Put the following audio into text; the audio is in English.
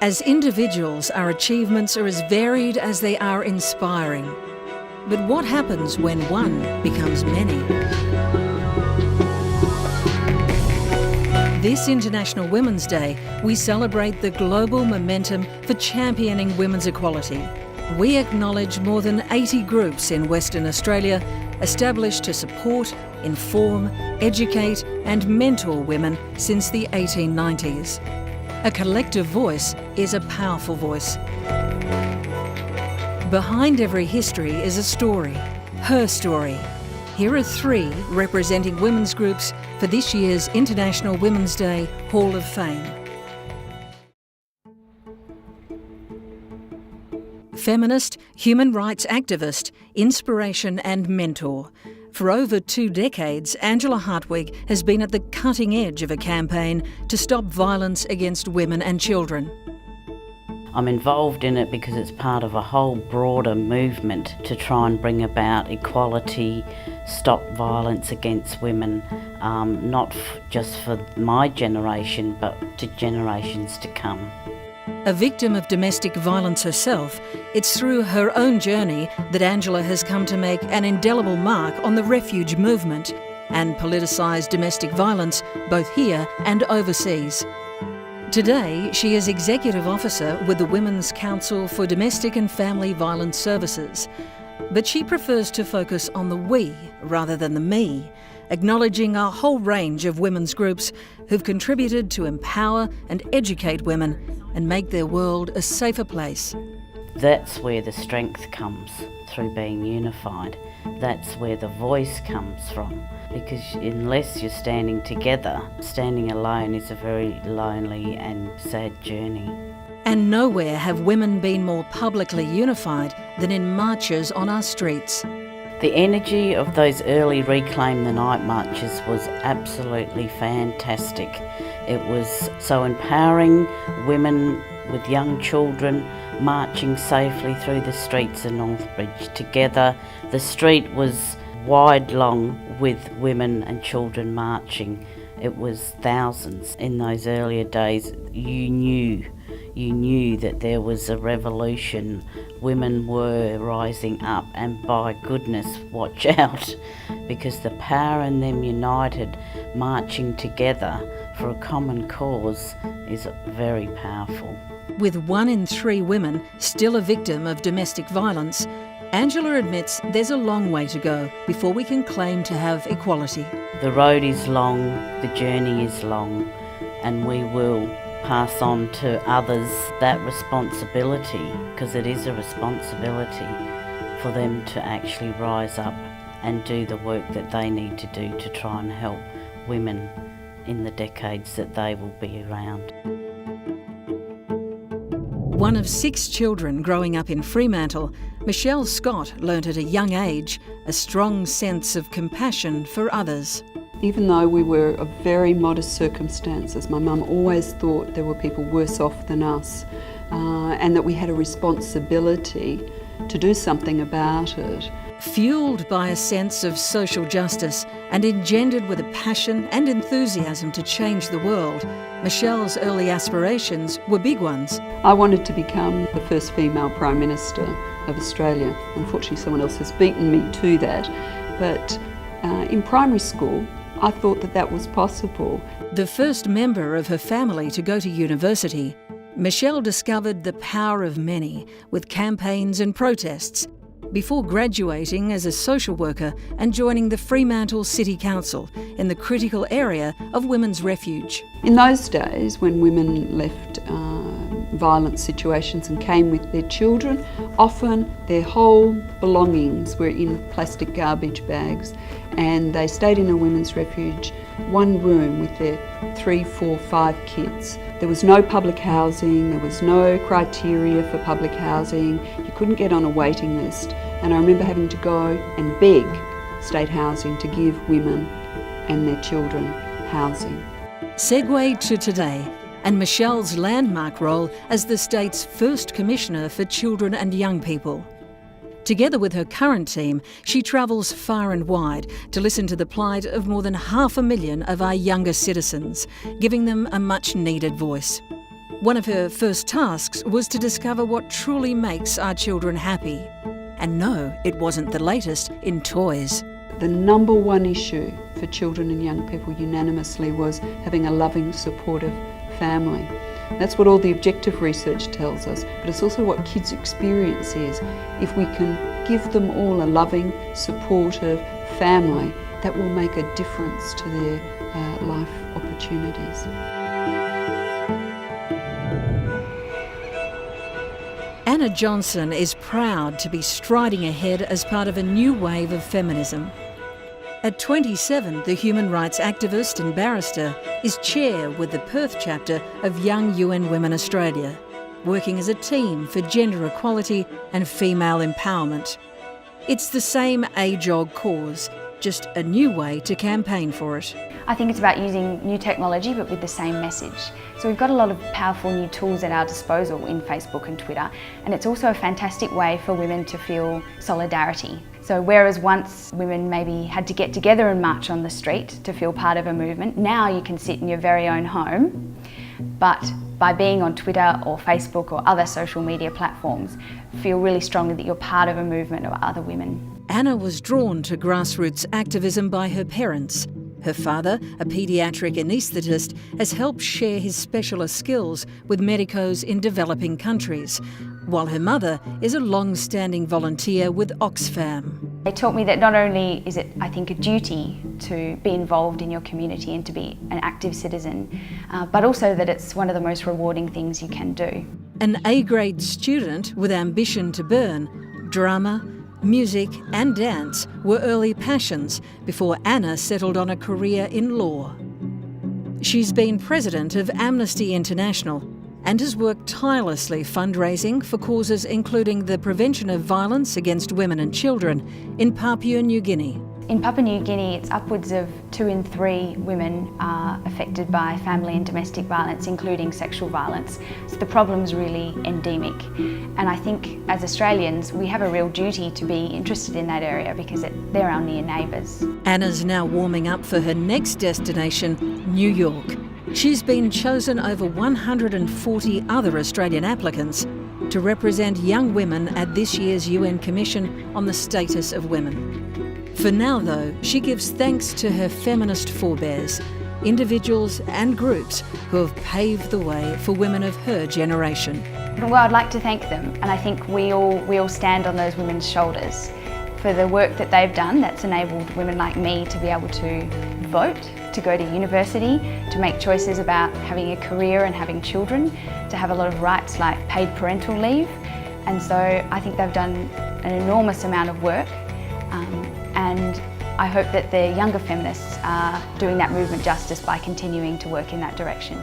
As individuals, our achievements are as varied as they are inspiring. But what happens when one becomes many? This International Women's Day, we celebrate the global momentum for championing women's equality. We acknowledge more than 80 groups in Western Australia established to support, inform, educate and mentor women since the 1890s. A collective voice is a powerful voice. Behind every history is a story, her story. Here are three representing women's groups for this year's International Women's Day Hall of Fame. Feminist, human rights activist, inspiration and mentor. For over 2 decades, Angela Hartwig has been at the cutting edge of a campaign to stop violence against women and children. I'm involved in it because it's part of a whole broader movement to try and bring about equality, stop violence against women, not just for my generation, but to generations to come. A victim of domestic violence herself, it's through her own journey that Angela has come to make an indelible mark on the refuge movement and politicised domestic violence both here and overseas. Today, she is Executive Officer with the Women's Council for Domestic and Family Violence Services. But she prefers to focus on the we rather than the me, acknowledging a whole range of women's groups who've contributed to empower and educate women and make their world a safer place. That's where the strength comes, through being unified. That's where the voice comes from. Because unless you're standing together, standing alone is a very lonely and sad journey. And nowhere have women been more publicly unified than in marches on our streets. The energy of those early Reclaim the Night marches was absolutely fantastic. It was so empowering, women with young children marching safely through the streets of Northbridge together. The street was wide long with women and children marching. It was thousands. In those earlier days, you knew that there was a revolution. Women were rising up, and by goodness, watch out, because the power in them united, marching together for a common cause is very powerful. With 1 in 3 women still a victim of domestic violence, Angela admits there's a long way to go before we can claim to have equality. The road is long, the journey is long, and we will pass on to others that responsibility, because it is a responsibility for them to actually rise up and do the work that they need to do to try and help women in the decades that they will be around. One of 6 children growing up in Fremantle, Michelle Scott learnt at a young age a strong sense of compassion for others. Even though we were of very modest circumstances, my mum always thought there were people worse off than us, and that we had a responsibility to do something about it. Fuelled by a sense of social justice and engendered with a passion and enthusiasm to change the world, Michelle's early aspirations were big ones. I wanted to become the first female Prime Minister of Australia. Unfortunately, someone else has beaten me to that. But in primary school, I thought that that was possible. The first member of her family to go to university, Michelle discovered the power of many with campaigns and protests before graduating as a social worker and joining the Fremantle City Council in the critical area of women's refuge. In those days, when women left violent situations and came with their children, often their whole belongings were in plastic garbage bags, and they stayed in a women's refuge, one room with their 3, 4, 5 kids. There was no public housing, there was no criteria for public housing, you couldn't get on a waiting list. And I remember having to go and beg state housing to give women and their children housing. Segue to today and Michelle's landmark role as the state's first Commissioner for Children and Young People. Together with her current team, she travels far and wide to listen to the plight of more than 500,000 of our younger citizens, giving them a much-needed voice. One of her first tasks was to discover what truly makes our children happy. And no, it wasn't the latest in toys. The number one issue for children and young people unanimously was having a loving, supportive family. That's what all the objective research tells us, but it's also what kids' experience is. If we can give them all a loving, supportive family, that will make a difference to their life opportunities. Anna Johnson is proud to be striding ahead as part of a new wave of feminism. At 27, the human rights activist and barrister is chair with the Perth chapter of Young UN Women Australia, working as a team for gender equality and female empowerment. It's the same age-old cause, just a new way to campaign for it. I think it's about using new technology but with the same message. So we've got a lot of powerful new tools at our disposal in Facebook and Twitter, and it's also a fantastic way for women to feel solidarity. So whereas once women maybe had to get together and march on the street to feel part of a movement, now you can sit in your very own home, but by being on Twitter or Facebook or other social media platforms, feel really strongly that you're part of a movement of other women. Anna was drawn to grassroots activism by her parents. Her father, a paediatric anaesthetist, has helped share his specialist skills with medicos in developing countries, while her mother is a long-standing volunteer with Oxfam. They taught me that not only is it, I think, a duty to be involved in your community and to be an active citizen, but also that it's one of the most rewarding things you can do. An A-grade student with ambition to burn, drama, music and dance were early passions before Anna settled on a career in law. She's been president of Amnesty International and has worked tirelessly fundraising for causes including the prevention of violence against women and children in Papua New Guinea. In Papua New Guinea, it's upwards of 2 in 3 women are affected by family and domestic violence, including sexual violence. So the problem's really endemic. And I think as Australians, we have a real duty to be interested in that area because they're our near neighbours. Anna's now warming up for her next destination, New York. She's been chosen over 140 other Australian applicants to represent young women at this year's UN Commission on the Status of Women. For now, though, she gives thanks to her feminist forebears, individuals and groups who have paved the way for women of her generation. Well, I'd like to thank them, and I think we all stand on those women's shoulders for the work that they've done that's enabled women like me to be able to vote, to go to university, to make choices about having a career and having children, to have a lot of rights like paid parental leave. And so I think they've done an enormous amount of work. And I hope that the younger feminists are doing that movement justice by continuing to work in that direction.